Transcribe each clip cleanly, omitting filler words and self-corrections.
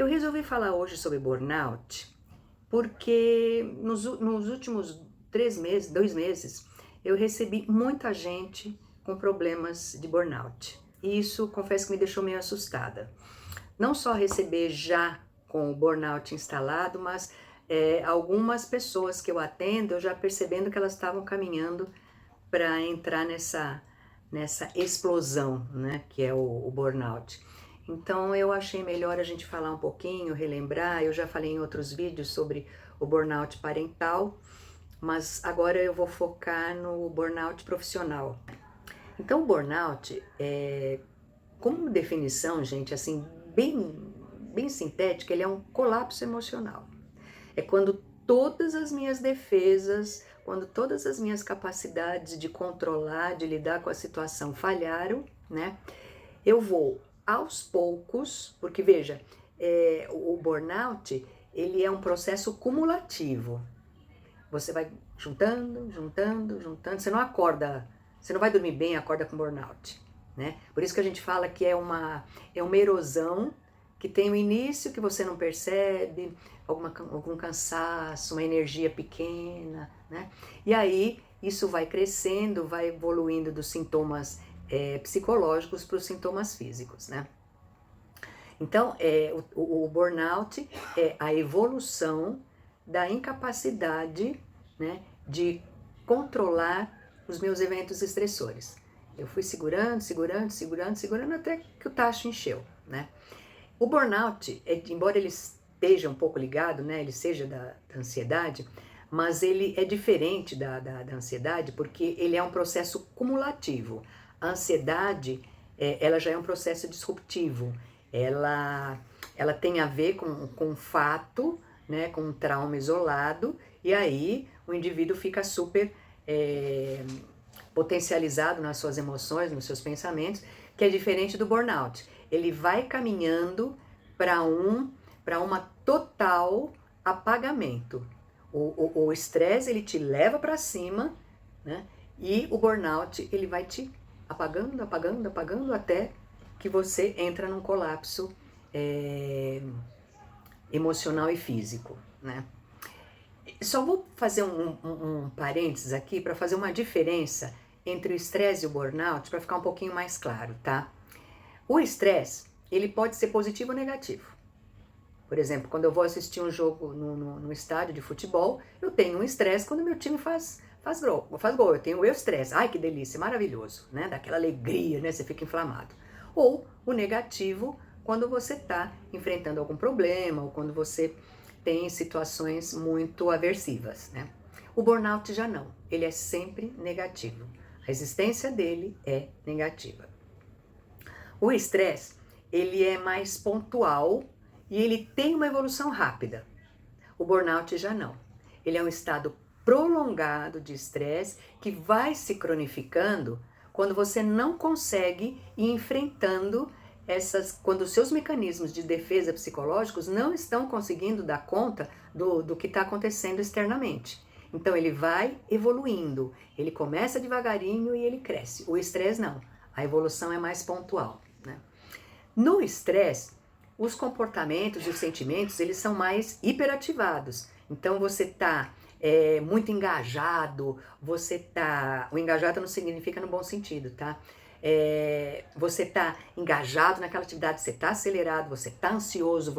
Eu resolvi falar hoje sobre burnout porque nos últimos 3 meses, 2 meses, eu recebi muita gente com problemas de burnout. E isso, confesso que me deixou meio assustada. Não só receber já com o burnout instalado, mas algumas pessoas que eu atendo, eu já percebendo que elas estavam caminhando para entrar nessa explosão, né, que é o burnout. Então eu achei melhor a gente falar um pouquinho, relembrar. Eu já falei em outros vídeos sobre o burnout parental, mas agora eu vou focar no burnout profissional. Então o burnout como definição, gente, assim, bem sintética, ele é um colapso emocional. É quando todas as minhas defesas, quando todas as minhas capacidades de controlar, de lidar com a situação falharam, né? Eu vou aos poucos, porque veja, o burnout, ele é um processo cumulativo. Você vai juntando, juntando, juntando, você não acorda, você não vai dormir bem, acorda com burnout, né? Por isso que a gente fala que é uma erosão que tem um início que você não percebe, algum cansaço, uma energia pequena, né? E aí isso vai crescendo, vai evoluindo dos sintomas psicológicos para os sintomas físicos, né? Então, o burnout é a evolução da incapacidade, né, de controlar os meus eventos estressores. Eu fui segurando, segurando, segurando, segurando até que o tacho encheu, né? O burnout, embora ele esteja um pouco ligado, né, ele seja da ansiedade, mas ele é diferente da ansiedade porque ele é um processo cumulativo. A ansiedade, ela já é um processo disruptivo. Ela tem a ver com um fato, né, com um trauma isolado, e aí o indivíduo fica super potencializado nas suas emoções, nos seus pensamentos, que é diferente do burnout. Ele vai caminhando para uma total apagamento. O estresse, ele te leva para cima, né? E o burnout, ele vai te apagando, apagando, apagando até que você entra num colapso emocional e físico, né? Só vou fazer um parênteses aqui para fazer uma diferença entre o estresse e o burnout para ficar um pouquinho mais claro, tá? O estresse, ele pode ser positivo ou negativo. Por exemplo, quando eu vou assistir um jogo no estádio de futebol, eu tenho um estresse quando meu time faz gol. Eu tenho o estresse. Ai, que delícia, maravilhoso, né? Daquela alegria, né? Você fica inflamado. Ou o negativo, quando você está enfrentando algum problema, ou quando você tem situações muito aversivas, né? O burnout já não. Ele é sempre negativo. A existência dele é negativa. O estresse, ele é mais pontual e ele tem uma evolução rápida. O burnout já não. Ele é um estado prolongado de estresse que vai se cronificando quando você não consegue ir enfrentando quando os seus mecanismos de defesa psicológicos não estão conseguindo dar conta do que está acontecendo externamente. Então ele vai evoluindo, ele começa devagarinho e ele cresce. O estresse não, a evolução é mais pontual, né? No estresse, os comportamentos e os sentimentos, eles são mais hiperativados. Então você está muito engajado, o engajado não significa no bom sentido, tá? Você está engajado naquela atividade, você está acelerado, você está ansioso,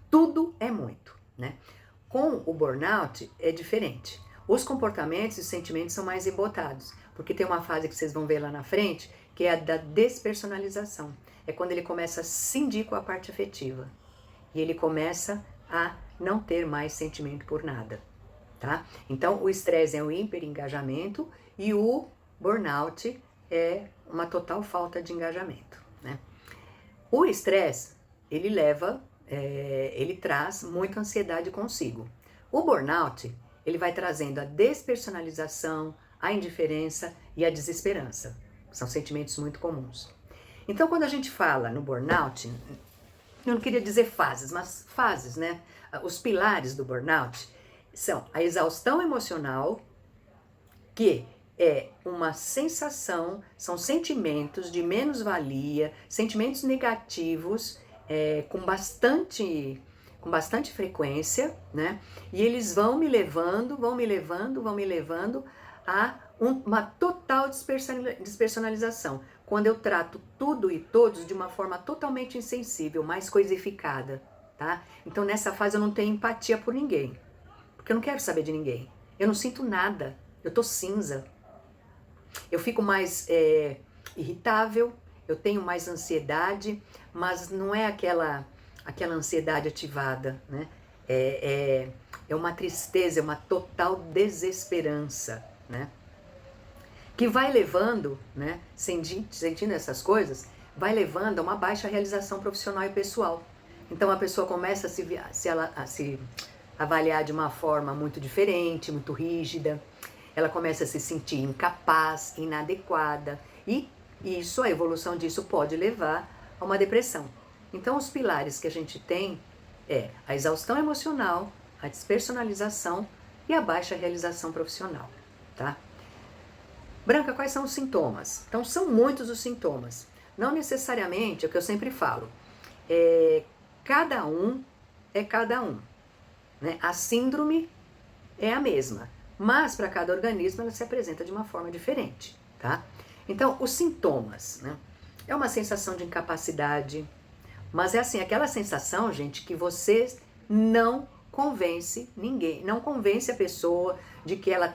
tudo é muito, né? Com o burnout é diferente. Os comportamentos e os sentimentos são mais embotados, porque tem uma fase que vocês vão ver lá na frente, que é a da despersonalização. É quando ele começa a cindir com a parte afetiva. E ele começa a não ter mais sentimento por nada, tá? Então, o estresse é um hiperengajamento e o burnout é uma total falta de engajamento, né? O estresse, ele traz muita ansiedade consigo. O burnout, ele vai trazendo a despersonalização, a indiferença e a desesperança. São sentimentos muito comuns. Então, quando a gente fala no burnout, eu não queria dizer fases, mas fases, né? Os pilares do burnout são a exaustão emocional, que é uma sensação, são sentimentos de menos-valia, sentimentos negativos com bastante frequência, né? E eles vão me levando a uma total despersonalização, quando eu trato tudo e todos de uma forma totalmente insensível, mais coisificada, tá? Então nessa fase eu não tenho empatia por ninguém, porque eu não quero saber de ninguém, eu não sinto nada, eu tô cinza, eu fico mais irritável, eu tenho mais ansiedade, mas não é aquela ansiedade ativada, né? É uma tristeza, é uma total desesperança, né? Que vai levando, né, sentindo essas coisas, vai levando a uma baixa realização profissional e pessoal. Então a pessoa começa a se avaliar de uma forma muito diferente, muito rígida, ela começa a se sentir incapaz, inadequada, e isso, a evolução disso pode levar a uma depressão. Então os pilares que a gente tem é a exaustão emocional, a despersonalização e a baixa realização profissional, tá? Branca, quais são os sintomas? Então, são muitos os sintomas. Não necessariamente, é o que eu sempre falo, cada um é cada um, né? A síndrome é a mesma, mas para cada organismo ela se apresenta de uma forma diferente, tá? Então, os sintomas, né? É uma sensação de incapacidade, mas é assim, aquela sensação, gente, que você não convence ninguém, não convence a pessoa de que ela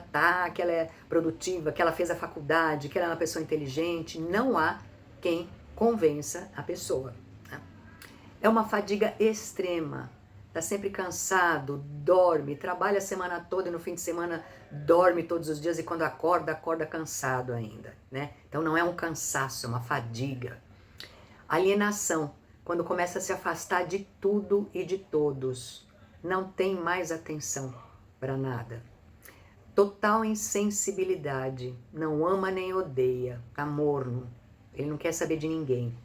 que ela é produtiva, que ela fez a faculdade, que ela é uma pessoa inteligente. Não há quem convença a pessoa, né? É uma fadiga extrema, tá sempre cansado, dorme, trabalha a semana toda e no fim de semana dorme todos os dias e quando acorda cansado ainda, né? Então não é um cansaço, é uma fadiga. Alienação, quando começa a se afastar de tudo e de todos, não tem mais atenção para nada. Total insensibilidade, não ama nem odeia, tá morno, ele não quer saber de ninguém.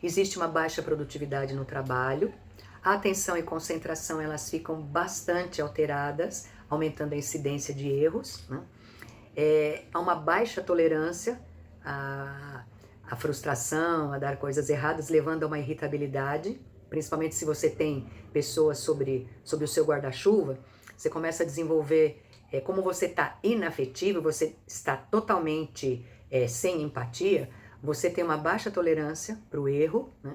Existe uma baixa produtividade no trabalho, a atenção e concentração elas ficam bastante alteradas, aumentando a incidência de erros, né? Há uma baixa tolerância a frustração, a dar coisas erradas, levando a uma irritabilidade, principalmente se você tem pessoas sobre o seu guarda-chuva, você começa a desenvolver, como você está inafetivo, você está totalmente sem empatia, você tem uma baixa tolerância para o erro, né?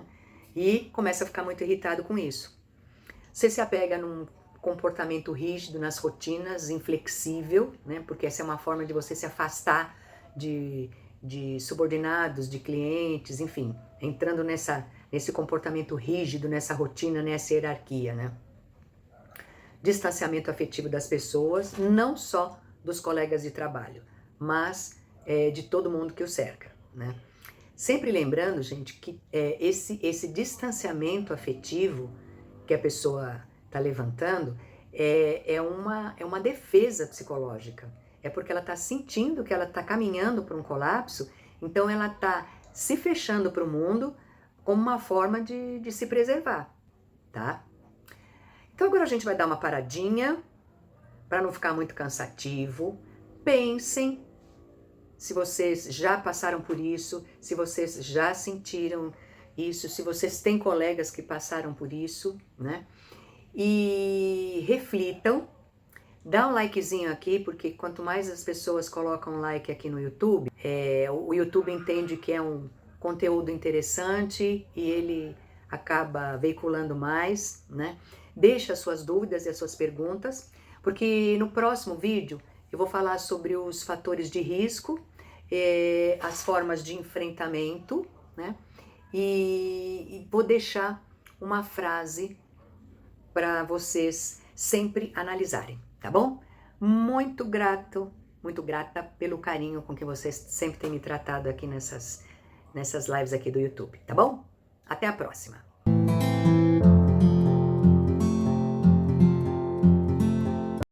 E começa a ficar muito irritado com isso. Você se apega num comportamento rígido, nas rotinas, inflexível, né? Porque essa é uma forma de você se afastar de subordinados, de clientes, enfim, entrando nesse comportamento rígido, nessa rotina, nessa hierarquia, né? Distanciamento afetivo das pessoas, não só dos colegas de trabalho, mas de todo mundo que o cerca, né? Sempre lembrando, gente, que esse distanciamento afetivo que a pessoa está levantando é uma defesa psicológica. É porque ela está sentindo que ela está caminhando para um colapso, então ela está se fechando para o mundo como uma forma de se preservar, tá? Então agora a gente vai dar uma paradinha para não ficar muito cansativo. Pensem se vocês já passaram por isso, se vocês já sentiram isso, se vocês têm colegas que passaram por isso, né? E reflitam. Dá um likezinho aqui, porque quanto mais as pessoas colocam like aqui no YouTube, o YouTube entende que é um conteúdo interessante e ele acaba veiculando mais, né? Deixa as suas dúvidas e as suas perguntas, porque no próximo vídeo eu vou falar sobre os fatores de risco, as formas de enfrentamento, né? E vou deixar uma frase para vocês sempre analisarem, tá bom? Muito grata pelo carinho com que vocês sempre têm me tratado aqui nessas lives aqui do YouTube, tá bom? Até a próxima!